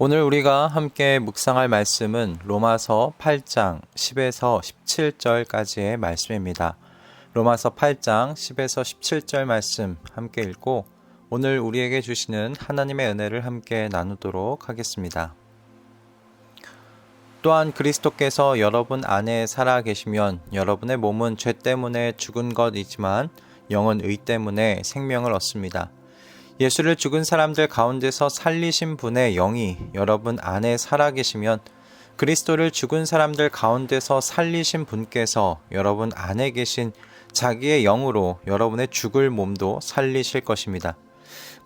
오늘 우리가 함께 묵상할 말씀은 로마서 8장 10에서 17절까지의 말씀입니다. 로마서 8장 10에서 17절 말씀 함께 읽고 오늘 우리에게 주시는 하나님의 은혜를 함께 나누도록 하겠습니다. 또한 그리스도께서 여러분 안에 살아 계시면 여러분의 몸은 죄 때문에 죽은 것이지만 영은 의 때문에 생명을 얻습니다. 예수를 죽은 사람들 가운데서 살리신 분의 영이 여러분 안에 살아계시면 그리스도를 죽은 사람들 가운데서 살리신 분께서 여러분 안에 계신 자기의 영으로 여러분의 죽을 몸도 살리실 것입니다.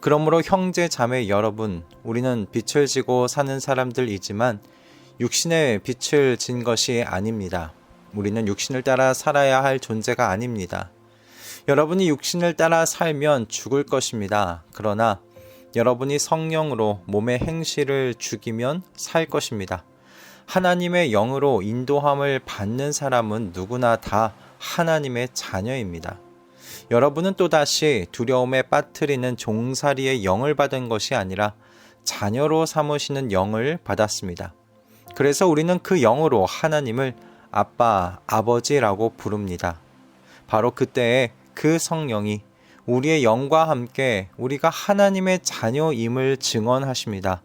그러므로 형제 자매 여러분, 우리는 빛을 지고 사는 사람들이지만 육신의 빛을 진 것이 아닙니다. 우리는 육신을 따라 살아야 할 존재가 아닙니다. 여러분이 육신을 따라 살면 죽을 것입니다. 그러나 여러분이 성령으로 몸의 행실을 죽이면 살 것입니다. 하나님의 영으로 인도함을 받는 사람은 누구나 다 하나님의 자녀입니다. 여러분은 또다시 두려움에 빠뜨리는 종살이의 영을 받은 것이 아니라 자녀로 삼으시는 영을 받았습니다. 그래서 우리는 그 영으로 하나님을 아빠, 아버지라고 부릅니다. 바로 그때에 그 성령이 우리의 영과 함께 우리가 하나님의 자녀임을 증언하십니다.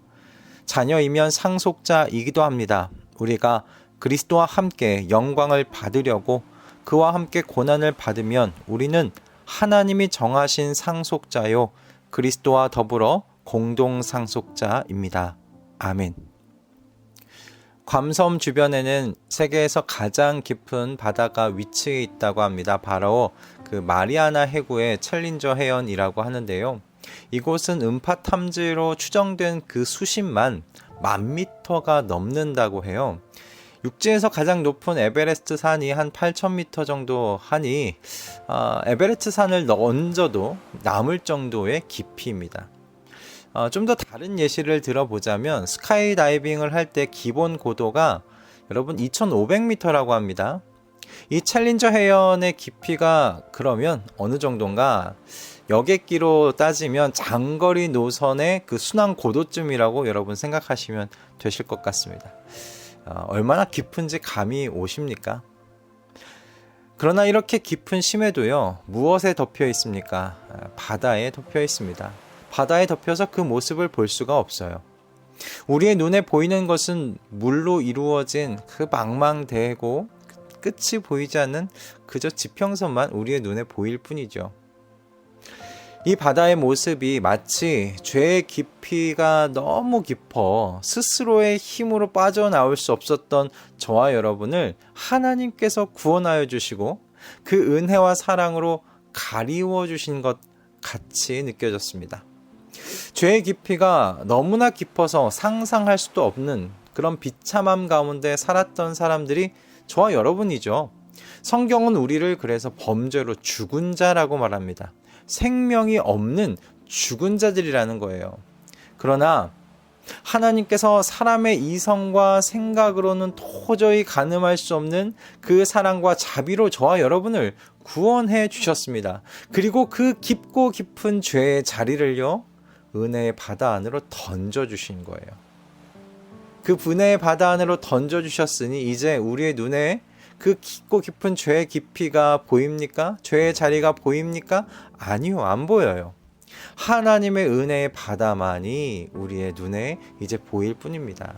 자녀이면 상속자이기도 합니다. 우리가 그리스도와 함께 영광을 받으려고 그와 함께 고난을 받으면 우리는 하나님이 정하신 상속자요 그리스도와 더불어 공동 상속자입니다. 아멘. 괌섬 주변에는 세계에서 가장 깊은 바다가 위치해 있다고 합니다. 바로 그 마리아나 해구의 챌린저 해연이라고 하는데요. 이곳은 음파 탐지로 추정된 그 수심만 10,000m가 넘는다고 해요. 육지에서 가장 높은 에베레스트 산이 한 8,000m 정도 하니 에베레스트 산을 얹어도 남을 정도의 깊이입니다. 좀 더 다른 예시를 들어보자면 스카이 다이빙을 할 때 기본 고도가 여러분 2,500m라고 합니다. 이 챌린저 해연의 깊이가 그러면 어느 정도인가? 여객기로 따지면 장거리 노선의 그 순항 고도쯤이라고 여러분 생각하시면 되실 것 같습니다. 얼마나 깊은지 감이 오십니까? 그러나 이렇게 깊은 심해도요, 무엇에 덮여 있습니까? 바다에 덮여 있습니다. 바다에 덮여서 그 모습을 볼 수가 없어요. 우리의 눈에 보이는 것은 물로 이루어진 그 망망대해고 끝이 보이지 않는 그저 지평선만 우리의 눈에 보일 뿐이죠. 이 바다의 모습이 마치 죄의 깊이가 너무 깊어 스스로의 힘으로 빠져나올 수 없었던 저와 여러분을 하나님께서 구원하여 주시고 그 은혜와 사랑으로 가리워 주신 것 같이 느껴졌습니다. 죄의 깊이가 너무나 깊어서 상상할 수도 없는 그런 비참함 가운데 살았던 사람들이 저와 여러분이죠. 성경은 우리를 그래서 범죄로 죽은 자라고 말합니다. 생명이 없는 죽은 자들이라는 거예요. 그러나 하나님께서 사람의 이성과 생각으로는 도저히 가늠할 수 없는 그 사랑과 자비로 저와 여러분을 구원해 주셨습니다. 그리고 그 깊고 깊은 죄의 자리를요, 은혜의 바다 안으로 던져주신 거예요. 그 은혜의 바다 안으로 던져주셨으니 이제 우리의 눈에 그 깊고 깊은 죄의 깊이가 보입니까? 죄의 자리가 보입니까? 아니요, 안 보여요. 하나님의 은혜의 바다만이 우리의 눈에 이제 보일 뿐입니다.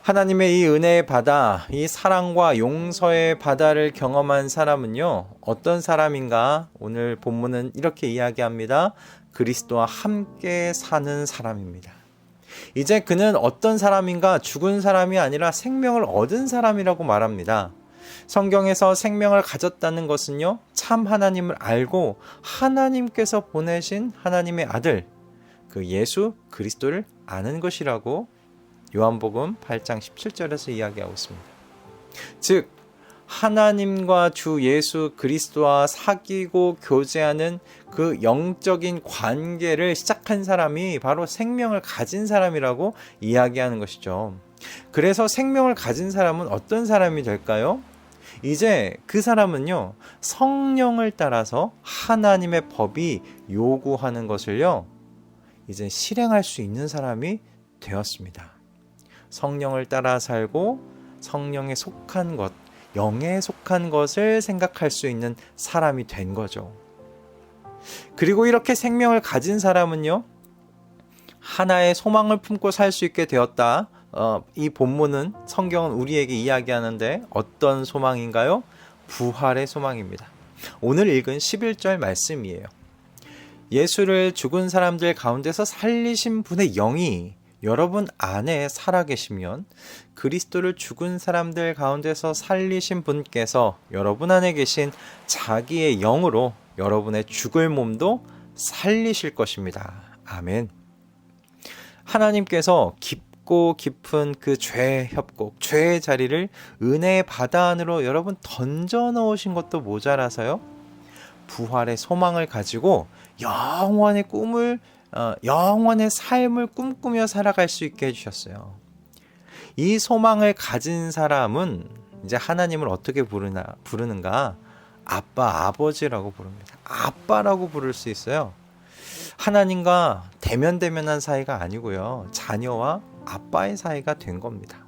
하나님의 이 은혜의 바다, 이 사랑과 용서의 바다를 경험한 사람은요, 어떤 사람인가? 오늘 본문은 이렇게 이야기합니다. 그리스도와 함께 사는 사람입니다. 이제 그는 어떤 사람인가? 죽은 사람이 아니라 생명을 얻은 사람이라고 말합니다. 성경에서 생명을 가졌다는 것은요, 참 하나님을 알고 하나님께서 보내신 하나님의 아들, 그 예수 그리스도를 아는 것이라고 요한복음 8장 17절에서 이야기하고 있습니다. 즉 하나님과 주 예수 그리스도와 사귀고 교제하는 그 영적인 관계를 시작한 사람이 바로 생명을 가진 사람이라고 이야기하는 것이죠. 그래서 생명을 가진 사람은 어떤 사람이 될까요? 이제 그 사람은요, 성령을 따라서 하나님의 법이 요구하는 것을요, 이제 실행할 수 있는 사람이 되었습니다. 성령을 따라 살고 성령에 속한 것, 영에 속한 것을 생각할 수 있는 사람이 된 거죠. 그리고 이렇게 생명을 가진 사람은요, 하나의 소망을 품고 살 수 있게 되었다. 이 본문은, 성경은 우리에게 이야기하는데 어떤 소망인가요? 부활의 소망입니다. 오늘 읽은 11절 말씀이에요. 예수를 죽은 사람들 가운데서 살리신 분의 영이 여러분 안에 살아계시면, 그리스도를 죽은 사람들 가운데서 살리신 분께서 여러분 안에 계신 자기의 영으로 여러분의 죽을 몸도 살리실 것입니다. 아멘. 하나님께서 깊고 깊은 그 죄의 협곡, 죄의 자리를 은혜의 바다 안으로 여러분 던져 넣으신 것도 모자라서요, 부활의 소망을 가지고 영원의 꿈을, 영원의 삶을 꿈꾸며 살아갈 수 있게 해주셨어요. 이 소망을 가진 사람은 이제 하나님을 어떻게 부르는가? 아빠, 아버지라고 부릅니다. 아빠라고 부를 수 있어요. 하나님과 대면대면한 사이가 아니고요, 자녀와 아빠의 사이가 된 겁니다.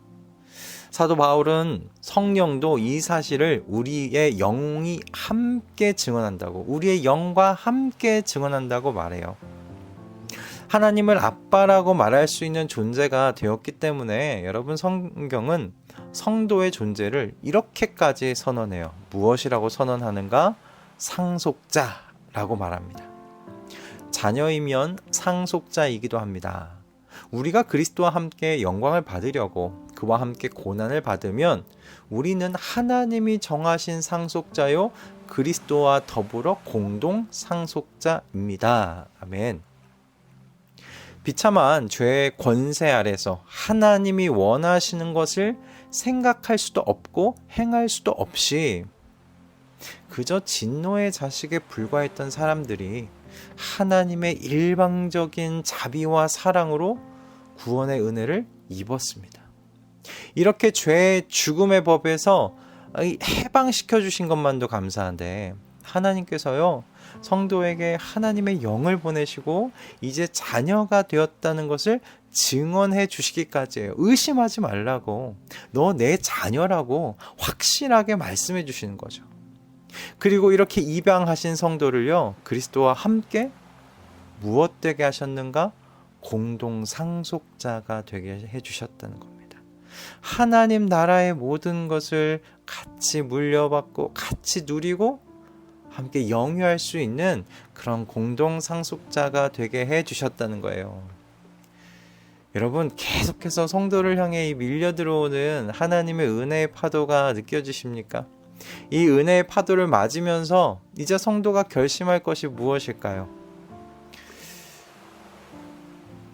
사도 바울은 성령도 이 사실을 우리의 영이 함께 증언한다고, 우리의 영과 함께 증언한다고 말해요. 하나님을 아빠라고 말할 수 있는 존재가 되었기 때문에 여러분, 성경은 성도의 존재를 이렇게까지 선언해요. 무엇이라고 선언하는가? 상속자라고 말합니다. 자녀이면 상속자이기도 합니다. 우리가 그리스도와 함께 영광을 받으려고 그와 함께 고난을 받으면 우리는 하나님이 정하신 상속자요, 그리스도와 더불어 공동 상속자입니다. 아멘. 비참한 죄의 권세 아래서 하나님이 원하시는 것을 생각할 수도 없고 행할 수도 없이 그저 진노의 자식에 불과했던 사람들이 하나님의 일방적인 자비와 사랑으로 구원의 은혜를 입었습니다. 이렇게 죄의 죽음의 법에서 해방시켜 주신 것만도 감사한데, 하나님께서요, 성도에게 하나님의 영을 보내시고 이제 자녀가 되었다는 것을 증언해 주시기까지 해요. 의심하지 말라고, 너 내 자녀라고 확실하게 말씀해 주시는 거죠. 그리고 이렇게 입양하신 성도를요, 그리스도와 함께 무엇 되게 하셨는가? 공동 상속자가 되게 해주셨다는 겁니다. 하나님 나라의 모든 것을 같이 물려받고 같이 누리고 함께 영유할 수 있는 그런 공동 상속자가 되게 해주셨다는 거예요. 여러분, 계속해서 성도를 향해 밀려 들어오는 하나님의 은혜의 파도가 느껴지십니까? 이 은혜의 파도를 맞으면서 이제 성도가 결심할 것이 무엇일까요?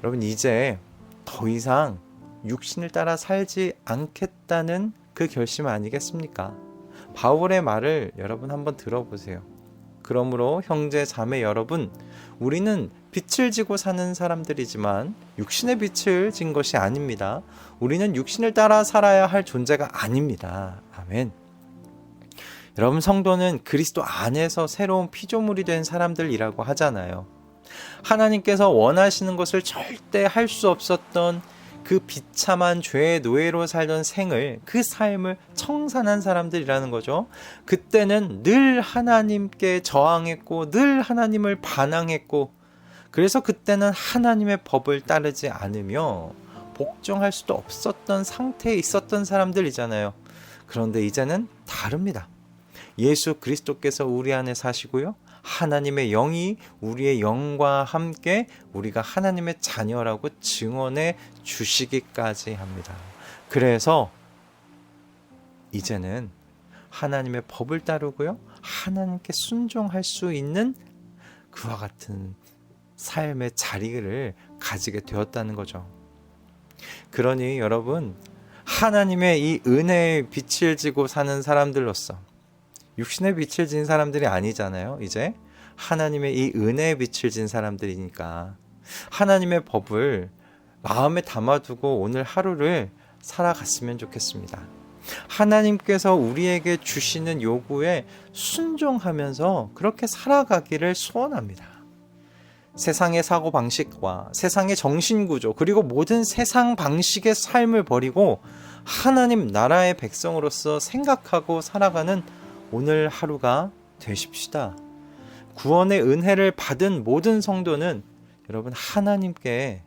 여러분, 이제 더 이상 육신을 따라 살지 않겠다는 그 결심 아니겠습니까? 바울의 말을 여러분 한번 들어보세요. 그러므로 형제 자매 여러분, 우리는 빛을 지고 사는 사람들이지만 육신의 빛을 진 것이 아닙니다. 우리는 육신을 따라 살아야 할 존재가 아닙니다. 아멘. 여러분, 성도는 그리스도 안에서 새로운 피조물이 된 사람들이라고 하잖아요. 하나님께서 원하시는 것을 절대 할 수 없었던 그 비참한 죄의 노예로 살던 생을, 그 삶을 청산한 사람들이라는 거죠. 그때는 늘 하나님께 저항했고 늘 하나님을 반항했고, 그래서 그때는 하나님의 법을 따르지 않으며 복종할 수도 없었던 상태에 있었던 사람들이잖아요. 그런데 이제는 다릅니다. 예수 그리스도께서 우리 안에 사시고요, 하나님의 영이 우리의 영과 함께 우리가 하나님의 자녀라고 증언해 주시기까지 합니다. 그래서 이제는 하나님의 법을 따르고요, 하나님께 순종할 수 있는 그와 같은 삶의 자리를 가지게 되었다는 거죠. 그러니 여러분, 하나님의 이 은혜의 빛을 지고 사는 사람들로서, 육신의 빛을 진 사람들이 아니잖아요. 이제 하나님의 이 은혜의 빛을 진 사람들이니까 하나님의 법을 마음에 담아두고 오늘 하루를 살아갔으면 좋겠습니다. 하나님께서 우리에게 주시는 요구에 순종하면서 그렇게 살아가기를 소원합니다. 세상의 사고방식과 세상의 정신구조 그리고 모든 세상 방식의 삶을 버리고 하나님 나라의 백성으로서 생각하고 살아가는 오늘 하루가 되십시다. 구원의 은혜를 받은 모든 성도는 여러분 하나님께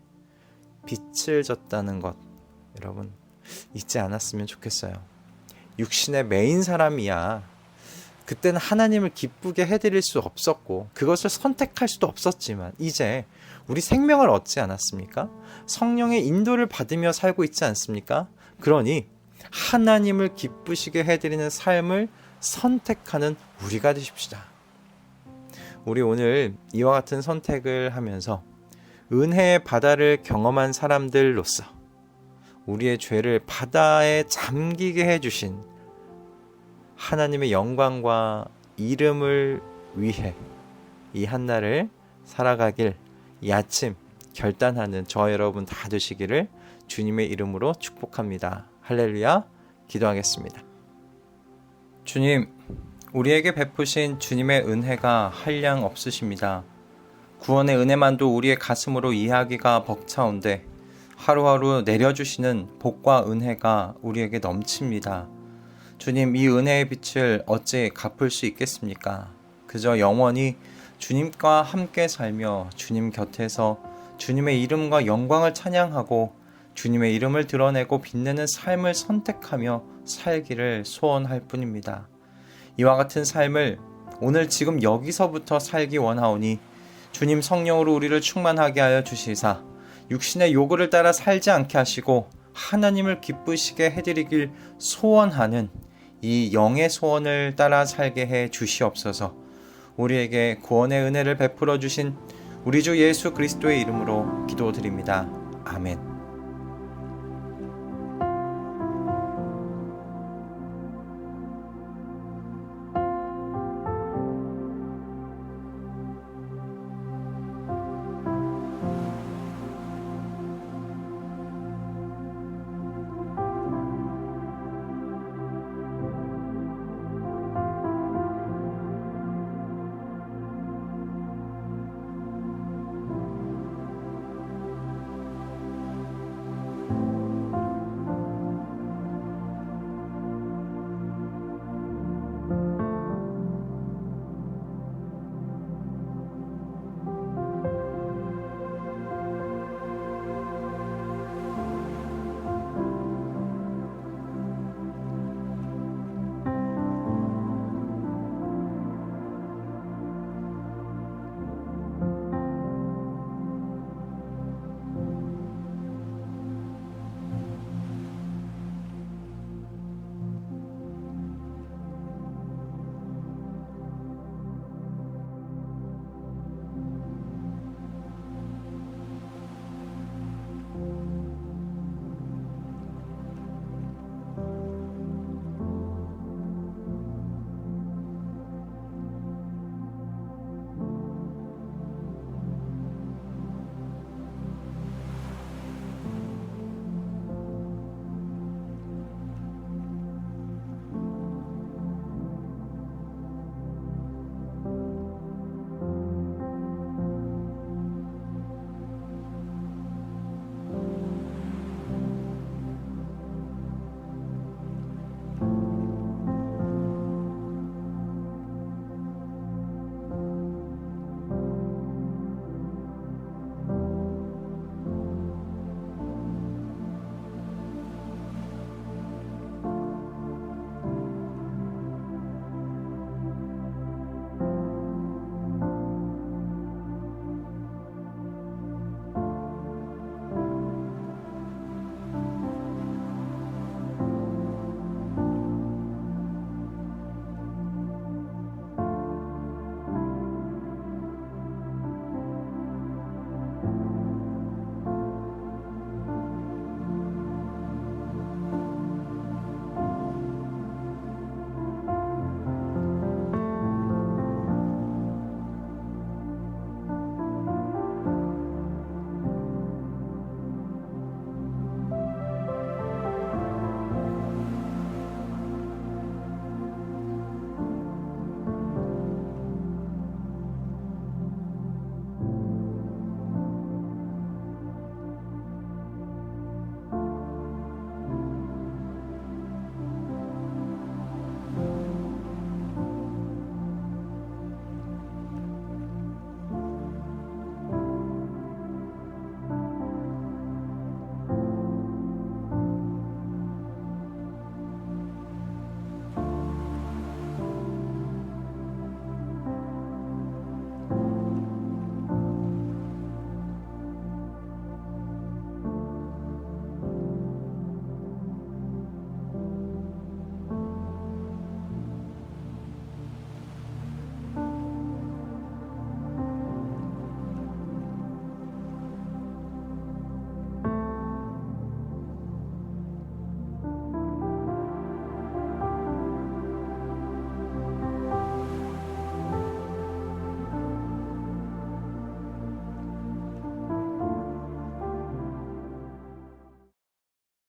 빛을 졌다는 것 여러분 잊지 않았으면 좋겠어요. 육신의 메인 사람이야. 그때는 하나님을 기쁘게 해드릴 수 없었고 그것을 선택할 수도 없었지만 이제 우리 생명을 얻지 않았습니까? 성령의 인도를 받으며 살고 있지 않습니까? 그러니 하나님을 기쁘시게 해드리는 삶을 선택하는 우리가 되십시다. 우리 오늘 이와 같은 선택을 하면서 은혜의 바다를 경험한 사람들로서 우리의 죄를 바다에 잠기게 해주신 하나님의 영광과 이름을 위해 이 한날을 살아가길 이 아침 결단하는 저 여러분 다 되시기를 주님의 이름으로 축복합니다. 할렐루야. 기도하겠습니다. 주님, 우리에게 베푸신 주님의 은혜가 한량 없으십니다. 구원의 은혜만도 우리의 가슴으로 이해하기가 벅차온데 하루하루 내려주시는 복과 은혜가 우리에게 넘칩니다. 주님, 이 은혜의 빛을 어찌 갚을 수 있겠습니까? 그저 영원히 주님과 함께 살며 주님 곁에서 주님의 이름과 영광을 찬양하고 주님의 이름을 드러내고 빛내는 삶을 선택하며 살기를 소원할 뿐입니다. 이와 같은 삶을 오늘 지금 여기서부터 살기 원하오니 주님 성령으로 우리를 충만하게 하여 주시사 육신의 요구를 따라 살지 않게 하시고 하나님을 기쁘시게 해드리길 소원하는 이 영의 소원을 따라 살게 해 주시옵소서. 우리에게 구원의 은혜를 베풀어 주신 우리 주 예수 그리스도의 이름으로 기도드립니다. 아멘.